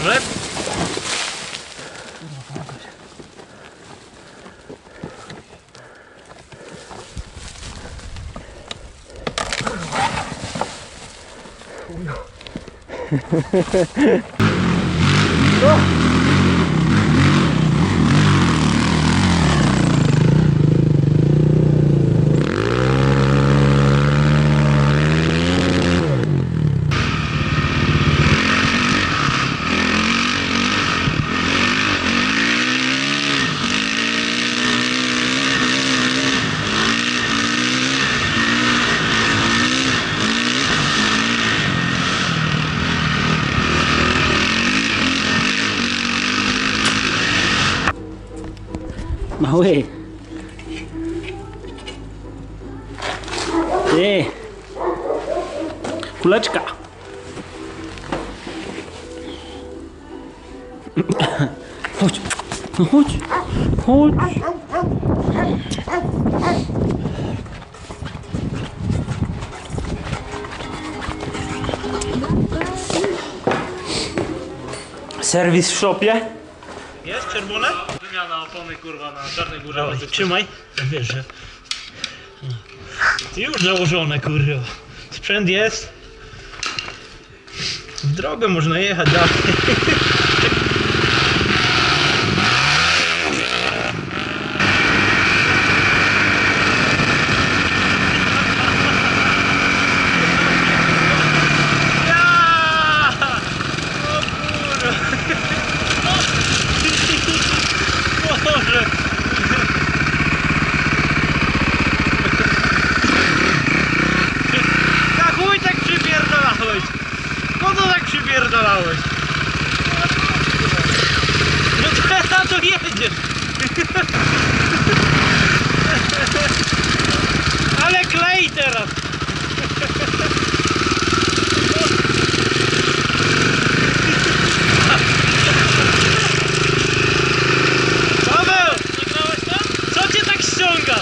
Może? Mały. Ty. Kuleczka. Chodź. No chodź. Chodź. Serwis w shopie. Jest czerwone? Wymiana opony kurwa na Czarnej Górze. Dawaj, trzymaj. Wiesz, że... Już założone kurwa. Sprzęt jest. W drogę można jechać dalej. Boże! Na chuj tak przypierdolałeś? Po co tak przypierdolałeś? No teraz to jedziesz! Ale klej teraz! Co cię tak ściąga?